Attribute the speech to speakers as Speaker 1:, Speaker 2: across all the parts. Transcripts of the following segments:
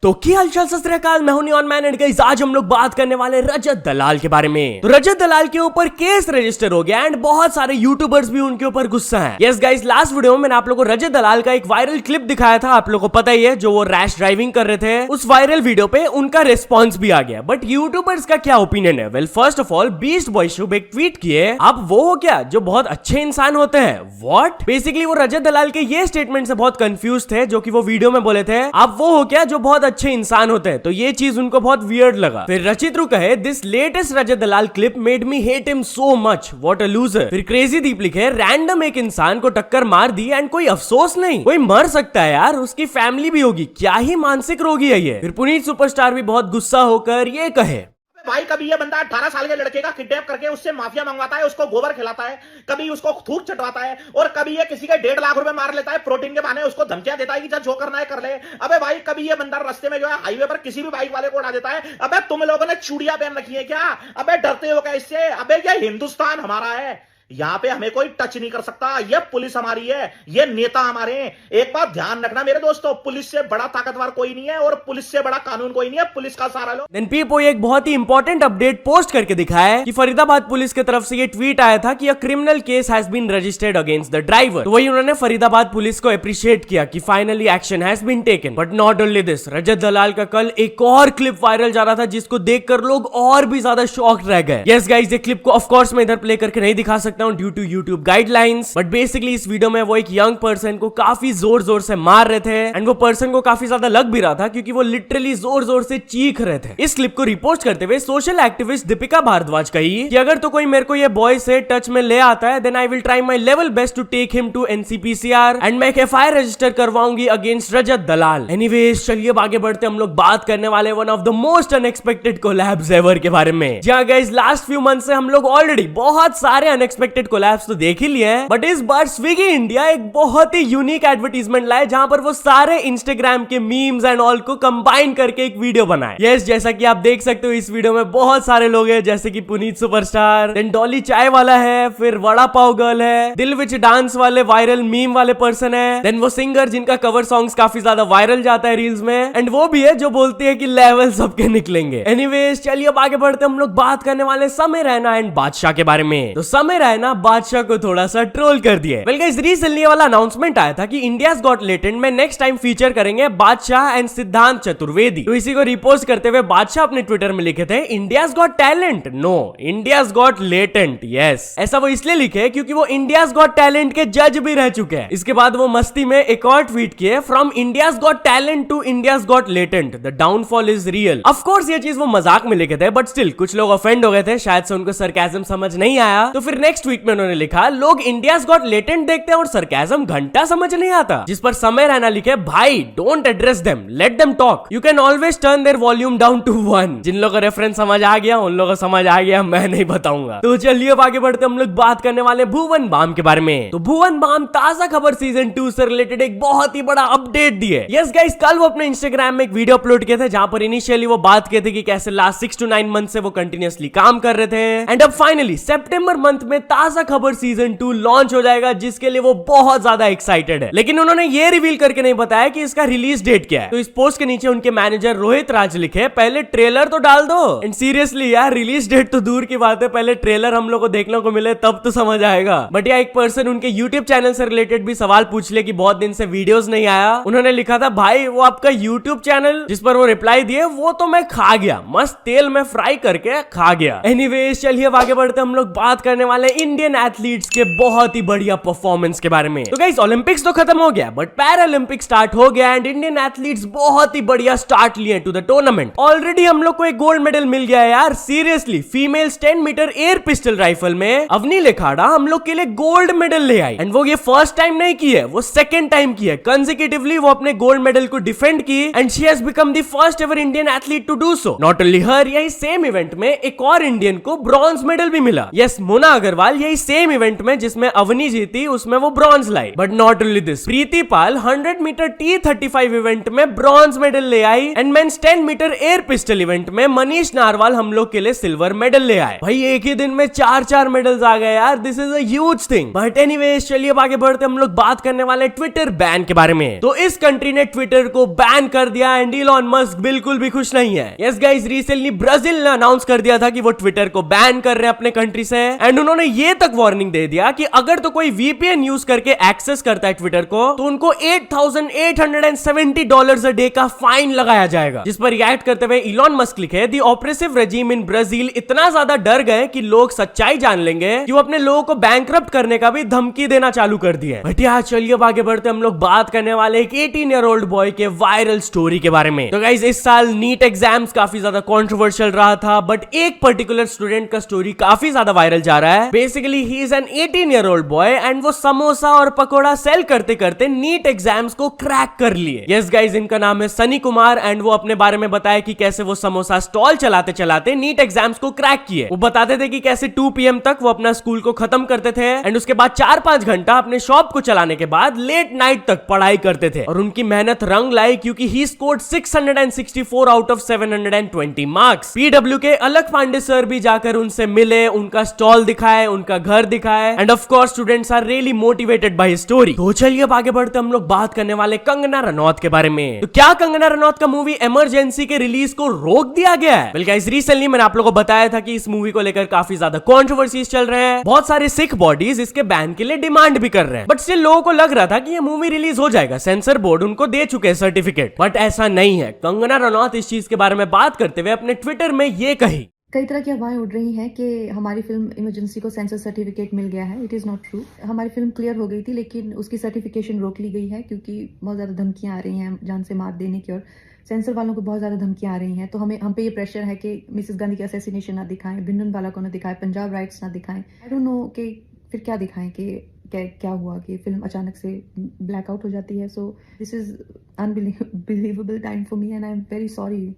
Speaker 1: तो क्या हालचाल सत श्री अकाल, मैं हूं नियॉन मैन एंड गाइस आज हम लोग बात करने वाले रजत दलाल के बारे में। तो रजत दलाल के ऊपर केस रजिस्टर हो गया एंड बहुत सारे यूट्यूबर्स भी उनके ऊपर गुस्सा हैं। यस गाइस, लास्ट वीडियो में मैंने आप लोगों को रजत दलाल का एक वायरल क्लिप दिखाया था, आप लोगों को पता ही है, जो वो रैश ड्राइविंग कर रहे थे। उस वायरल वीडियो पे उनका रिस्पॉन्स भी आ गया, बट यूट्यूबर्स का क्या ओपिनियन है? Well, first of all Beast Boy Shubh एक ट्वीट किए, आप वो हो क्या जो बहुत अच्छे इंसान होते हैं? व्हाट? बेसिकली वो रजत दलाल के ये स्टेटमेंट से बहुत कंफ्यूज थे, जो कि वो वीडियो में बोले थे, आप वो हो क्या जो बहुत अच्छे इंसान होते हैं। तो ये चीज उनको बहुत वियर्ड लगा। फिर रचित रू कहे, this latest Rajat Dalal clip made me hate him so much, what a loser. फिर क्रेजी दीप लिखे, रैंडम एक इंसान को टक्कर मार दी एंड कोई अफसोस नहीं, कोई मर सकता है यार, उसकी फैमिली भी होगी, क्या ही मानसिक रोगी है ये। फिर पुनीत सुपरस्टार भी बहुत गुस्सा होकर ये कहे,
Speaker 2: भाई कभी ये बंदा 18 साल के लड़के का किडनैप करके उससे माफिया मंगवाता है, उसको गोबर खिलाता है, कभी उसको थूक चटवाता है, और कभी ये किसी के 1.5 लाख रुपए मार लेता है प्रोटीन के बहाने, उसको धमकियां देता है कि जो करना है कर ले। अबे भाई कभी ये बंदा रास्ते में जो है हाईवे पर किसी भी बाइक वाले को उड़ा देता है। अबे तुम लोगों ने चूड़ियां पहन रखी है क्या? अबे डरते हो क्या इससे? अबे ये हिंदुस्तान हमारा है, यहां पे हमें कोई टच नहीं कर सकता। ये पुलिस हमारी है, ये नेता हमारे हैं। एक बात ध्यान रखना मेरे दोस्तों, पुलिस से बड़ा ताकतवर कोई नहीं है और पुलिस से बड़ा कानून कोई नहीं है, पुलिस का सहारा लो।
Speaker 1: देन पीपो एक बहुत ही इंपॉर्टेंट अपडेट पोस्ट करके दिखाया है कि फरीदाबाद पुलिस की तरफ से ये ट्वीट आया था कि a criminal case has been registered against the driver. तो वही उन्होंने फरीदाबाद पुलिस को अप्रिशिएट किया कि finally action has been taken. But not only this, Rajat Dalal का कल एक और क्लिप वायरल जा रहा था जिसको देखकर लोग और भी ज्यादा शॉक्ड रह गए। यस गाइस, ये क्लिप को ऑफ कोर्स मैं इधर प्ले करके नहीं दिखा सकता हूं due to YouTube guidelines, but basically इस वीडियो में वो एक यंग पर्सन को काफी जोर जोर से मार रहे थे एंड वो पर्सन को काफी ज्यादा लग भी रहा था क्योंकि वो लिटरली जोर जोर से चीख रहे थे। इस क्लिप को रिपोस्ट करते हुए सोशल एक्टिविस्ट दीपिका भारद्वाज कही कि अगर तो कोई मेरे को ये बॉय से टच में ले आता है then I will try my level best to take him to NCPCR and मैं एक एफआईआर रजिस्टर करवाऊंगी अगेंस्ट रजत दलाल। एनीवेज, चलिए अब आगे बढ़ते, हम लोग बात करने वाले one of the most unexpected collabs ever के बारे में। जहां गाइस लास्ट फ्यू मंथ से हम लोग ऑलरेडी बहुत सारे अनएक्सपेक्टेड कोलैब्स तो देख ही लिए हैं, बट इस बार स्विगी इंडिया एक बहुत ही यूनिक एडवर्टीजमेंट लाए जहां पर वो सारे इंस्टाग्राम के मीम्स एंड ऑल को कंबाइन करके एक वीडियो बनाए। यस, जैसा कि आप देख सकते हो इस वीडियो में बहुत सारे लोग हैं, जैसे कि पुनीत सुपरस्टार, देन डॉली चाय वाला है, फिर वड़ा पाव गर्ल है, दिल विच डांस वाले वायरल मीम वाले पर्सन है, देन वो सिंगर जिनका कवर सॉन्ग्स काफी ज्यादा वायरल जाता है रील्स में, एंड वो भी है जो बोलती है कि लेवल सबके निकलेंगे। एनीवेज, चलिए अब आगे बढ़ते, हम लोग बात करने वाले समय रैना एंड बादशाह के बारे में। तो समय रैना बादशाह को थोड़ा सा ट्रोल कर दिए। वेल गाइस, रिसेंटली वाला अनाउंसमेंट आया था कि इंडियाज गॉट लेटेंट में नेक्स्ट टाइम फीचर करेंगे बादशाह एंड सिद्धांत चतुर्वेदी। तो इसी को रिपोस्ट करते हुए बादशाह अपने ट्विटर में लिखे थे, India's got talent, no India's got latent. Yes, ऐसा वो इसलिए लिखे क्योंकि वो इंडियाज गॉट टैलेंट के जज भी रह चुके हैं। इसके बाद वो मस्ती में एक और ट्वीट किए, from India's got talent to India's got latent, the downfall is real. Of course ये चीज वो मजाक में लिखे थे, बट स्टिल कुछ लोग ऑफेंड हो गए थे, शायद से उनको सरकाज़म समझ नहीं आया। तो फिर नेक्स्ट वीक में उन्होंने लिखा, लोग इंडियाज गॉट लेटेंट देखते हैं और सरकाज़म घंटा समझ नहीं आता। जिस पर समय रैना लिखे, भाई don't address them, let them talk, you can always turn their volume down to 1। जिन लोगों को रेफरेंस समझ आ गया उन लोगों को समझ आ गया, मैं नहीं बताऊंगा। तो चलिए अब आगे बढ़ते, हम लोग बात करने वाले भुवन बाम के बारे में। तो भुवन बाम ताजा खबर सीजन 2 से रिलेटेड एक बहुत ही बड़ा अपडेट दिए। यस गाइस, कल वो अपने इंस्टाग्राम में एक वीडियो अपलोड किए थे जहां पर इनिशियली वो बात किए थे कि कैसे लास्ट 6 to 9 मंथ से वो कंटिन्यूअसली काम कर रहे थे, एंड अब फाइनली सितंबर मंथ में ताजा खबर सीजन 2 लॉन्च हो जाएगा, जिसके लिए वो बहुत ज्यादा एक्साइटेड है। लेकिन उन्होंने ये रिवील करके नहीं बताया कि इसका रिलीज डेट क्या है। तो इस पोस्ट के नीचे उनके मैनेजर रोहित राज लिखे, पहले ट्रेलर तो डाल दो। एंड सीरियसली यार, रिलीज डेट तो दूर की बात है, पहले ट्रेलर हम लोग को देखने को मिले तब तो समझ आएगा। बट या एक पर्सन उनके यूट्यूब चैनल से रिलेटेड भी सवाल पूछ ले कि बहुत दिन से वीडियोस नहीं आया। उन्होंने लिखा था, भाई वो आपका यूट्यूब चैनल, जिस पर वो रिप्लाई दिए, वो तो मैं खा गया, मस्त तेल में फ्राई करके खा गया। एनीवेज, चलिए अब आगे बढ़ते, हम लोग बात करने वाले इंडियन एथलीट्स के बहुत ही बढ़िया परफॉर्मेंस के बारे में। तो गाइस, ओलंपिक्स तो खत्म हो गया बट पैरालंपिक स्टार्ट हो गया एंड इंडियन एथलीट्स बहुत ही बढ़िया स्टार्ट लिए टू द टूर्नामेंट। ऑलरेडी हम लोग को एक गोल्ड मेडल मिल गया है यार, seriously. Females 10 metre air pistol rifle में अवनी लेखाड़ा हम लोग के लिए गोल्ड मेडल ले आई, एंड वो ये फर्स्ट टाइम नहीं की है, वो सेकंड टाइम की है। कंसेक्यूटिवली वो अपने गोल्ड मेडल को डिफेंड की and she has become the first ever Indian athlete to do so. Not only her, यही सेम इवेंट में एक और इंडियन को ब्रॉन्ज मेडल भी मिला। यस, मोना अग्रवाल पाल यही सेम इवेंट में जिसमें अवनी जीती उसमें वो ब्रॉन्ज लाई। But not only this, Preeti Pal 100 metre T35 event में ब्रॉन्ज मेडल ले आई and men's 10 metre air pistol event में मनीष नारवाल हम लोग के लिए सिल्वर मेडल ले आए। भाई एक ही दिन में 4 मेडल्स आ गए यार, this is a huge thing. But anyways चलिए अब आगे बढ़ते हम लोग बात करने वाले ट्विटर बैन के बारे में। तो इस कंट्री ने ट्विटर को बैन कर दिया एंड इलॉन मस्क बिल्कुल भी खुश नहीं है। यस गाइस, रिसेंटली ब्राजील ने अनाउंस कर दिया था कि वो ट्विटर को बैन कर रहे हैं अपने कंट्री से एंड उन्होंने ये तक वार्निंग दे दिया कि अगर तो कोई वीपीएन यूज करके एक्सेस करता है ट्विटर को तो उनको $8,870 अ डे का फाइन लगाया जाएगा। जिस पर रिएक्ट करते हुए इलॉन मस्क लिखे, the oppressive regime in Brazil इतना ज्यादा डर गए कि लोग सच्चाई जान लेंगे कि वो अपने लोगों को बैंकरप्ट करने का भी धमकी देना चालू कर दिया है। बट यार चलिए अब आगे बढ़ते हम लोग बात करने वाले एक 18-year-old बॉय के वायरल स्टोरी के बारे में। तो गाइस इस साल नीट एग्जाम्स काफी ज्यादा कंट्रोवर्शियल रहा था, बट एक पर्टिकुलर स्टूडेंट का स्टोरी काफी ज्यादा वायरल जा रहा है। Basically he is an 18-year-old boy and वो समोसा और पकोड़ा सेल करते करते नीट एग्जाम्स को क्रैक कर लिए। यस गाइस, इनका नाम है सनी कुमार एंड वो अपने बारे में बताया कि कैसे वो समोसा स्टॉल चलाते चलाते नीट एग्जाम्स को क्रैक किए। वो बताते थे कि कैसे 2 PM तक वो अपना स्कूल को खत्म करते थे एंड उसके बाद 4-5 घंटा अपने शॉप को चलाने के बाद लेट नाइट तक पढ़ाई करते थे और उनकी मेहनत रंग लाई क्योंकि he scored 664 out of 720 marks. PW के अलग पांडे सर भी जाकर उनसे मिले, उनका स्टॉल दिखाए, उनका घर दिखाए and of course students are really motivated by his story. तो चलिए अब आगे बढ़ते हम लोग बात करने वाले कंगना रनौत के बारे में। तो क्या कंगना रनौत का मूवी इमरजेंसी के रिलीज को रोक दिया गया है? वेल गाइस, रिसेंटली मैंने आप लोगों को बताया था कि इस मूवी को लेकर काफी ज्यादा कंट्रोवर्सीज चल रहे हैं। बहुत सारे सिख बॉडीज इसके बैन के लिए डिमांड भी कर रहे हैं, बट स्टिल लोगों को लग रहा था कि ये मूवी रिलीज हो जाएगा, सेंसर बोर्ड उनको दे चुके हैं सर्टिफिकेट। बट ऐसा नहीं है। कंगना रनौत इस चीज के बारे में बात करते हुए अपने ट्विटर में ये कही,
Speaker 3: कई तरह की अफवाहें उड़ रही हैं कि हमारी फिल्म इमरजेंसी को सेंसर सर्टिफिकेट मिल गया है। It is not true. हमारी फिल्म क्लियर हो गई थी लेकिन उसकी सर्टिफिकेशन रोक ली गई है क्योंकि बहुत ज़्यादा धमकियां आ रही हैं जान से मार देने की और सेंसर वालों को बहुत ज़्यादा धमकियां आ रही हैं। तो हम पे ये प्रेशर है कि मिसेस गांधी के असैसिनेशन ना दिखाएं, भिंडनवाला को ना दिखाएं, पंजाब राइट्स ना दिखाएं। आई डोंट नो कि फिर क्या दिखाएं कि क्या हुआ कि फिल्म अचानक से ब्लैकआउट हो जाती है। So this is unbelievable time for me and I am very sorry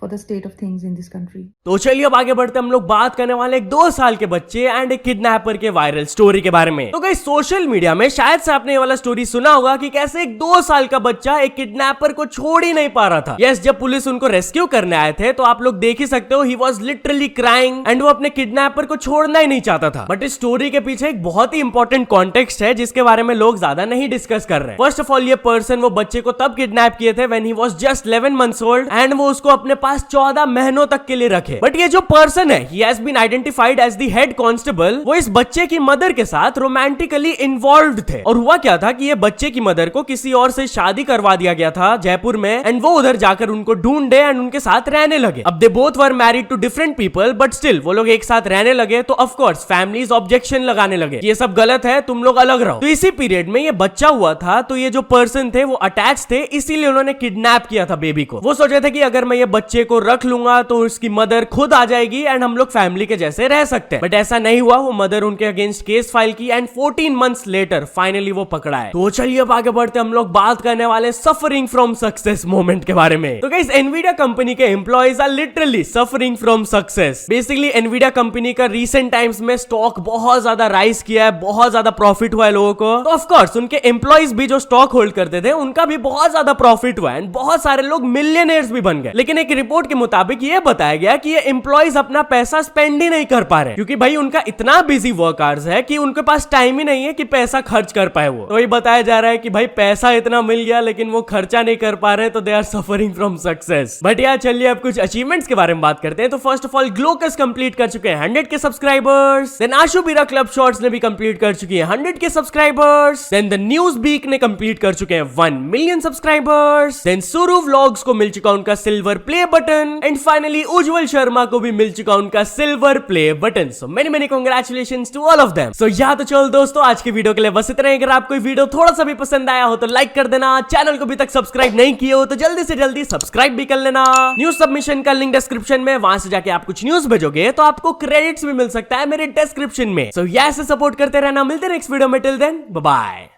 Speaker 3: for the state of things in this country.
Speaker 1: तो चलिए अब आगे बढ़ते हम लोग बात करने वाले एक 2 साल के बच्चे एंड एक किडनैपर के वायरल स्टोरी के बारे में। तो गाइस सोशल मीडिया में शायद से आपने ये वाला स्टोरी सुना होगा कि कैसे एक 2 साल का बच्चा एक किडनैपर को छोड़ ही नहीं पा रहा था। यस, जब पुलिस उनको रेस्क्यू करने आए थे तो आप लोग देख ही सकते हो, he was literally crying and वो अपने किडनैपर को छोड़ना ही नहीं चाहता था। बट इस स्टोरी के पीछे एक बहुत ही इंपॉर्टेंट कॉन्टेक्स्ट है जिसके बारे में लोग ज्यादा नहीं डिस्कस कर रहे हैं। फर्स्ट ऑफ ऑल, ये पर्सन वो बच्चे को तब किडनैप किए थे when he was just 11 months old and वो उसको अपने पास 14 महीनों तक के लिए रखे। बट ये जो पर्सन है, he has been identified as the head constable, वो इस बच्चे की मदर के साथ रोमांटिकली इन्वॉल्व्ड थे। और हुआ क्या था कि ये बच्चे की मदर को किसी और से शादी करवा दिया गया था जयपुर में एंड वो उधर जाकर उनको ढूंढे एंड उनके साथ रहने लगे। अब they both were married to different people but still वो लोग एक साथ रहने लगे तो ऑफ कोर्स फैमिलीज ऑब्जेक्शन लगाने लगे, ये सब गलत है, तुम लोग अलग रहो। तो इसी पीरियड में ये बच्चा हुआ था तो ये जो पर्सन थे वो अटैच थे, इसीलिए उन्होंने किडनैप किया था बेबी को। वो सोचे थे कि अगर मैं ये बच्चे को रख लूंगा तो उसकी मदर खुद आ जाएगी एंड हम लोग फैमिली के जैसे रह सकते हैं। बट ऐसा नहीं हुआ। वो मदर उनके अगेंस्ट केस फाइल की एंड 14 months लेटर फाइनली वो पकड़ा है। तो चलिए अब आगे बढ़ते हम लोग बात करने वाले सफरिंग फ्रॉम सक्सेस मोमेंट के बारे में। तो गाइस, एनवीडिया कंपनी के employees are literally suffering from success. Basically Nvidia company का रीसेंट टाइम्स में स्टॉक बहुत ज्यादा राइज किया है, बहुत ज्यादा प्रॉफिट हुआ है लोगों को। तो ऑफ कोर्स उनके एम्प्लॉइज भी जो स्टॉक होल्ड करते थे उनका भी बहुत ज्यादा प्रॉफिट हुआ एंड बहुत सारे लोग मिलियनेयर्स भी बन गए। लेकिन एक रिपोर्ट के मुताबिक ये बताया गया कि ये एम्प्लॉइज अपना पैसा स्पेंड ही नहीं कर पा रहे क्योंकि भाई उनका इतना बिजी वर्क आवर्स है कि उनके पास टाइम ही नहीं है कि पैसा खर्च कर पाए। वो तो ये बताया जा रहा है कि भाई पैसा इतना मिल गया लेकिन वो खर्चा नहीं कर पा रहे, तो they are suffering from success. But यार चलिए अब कुछ अचीवमेंट्स के बारे में बात करते हैं। तो first of all, Glaucus complete कर चुके हैं 100 के सब्सक्राइबर्स। देन आशु बीरा क्लब शॉर्ट्स ने भी कंप्लीट कर चुकी है 100 के subscribers. Then the News Beak ने कंप्लीट कर चुके हैं 1 million subscribers. Then Suru vlogs को मिल चुका उनका silver play button and finally Ujjwal Sharma को भी मिल चुका उनका silver play button. So many congratulations to all of them. So या तो चलो दोस्तों, आज के वीडियो के लिए बस इतना ही। अगर आपको वीडियो थोड़ा सा भी पसंद आया हो तो लाइक कर देना, चैनल को अभी तक सब्सक्राइब नहीं किए हो तो जल्दी से जल्दी सब्सक्राइब भी कर लेना। न्यूज सबमिशन का लिंक डिस्क्रिप्शन में, वहां से जाके आप कुछ न्यूज भेजोगे तो आपको क्रेडिट्स भी मिल सकता है मेरे डिस्क्रिप्शन में। सो ऐसे सपोर्ट करते रहना। मिलते हैं नेक्स्ट वीडियो में। Till then bye bye.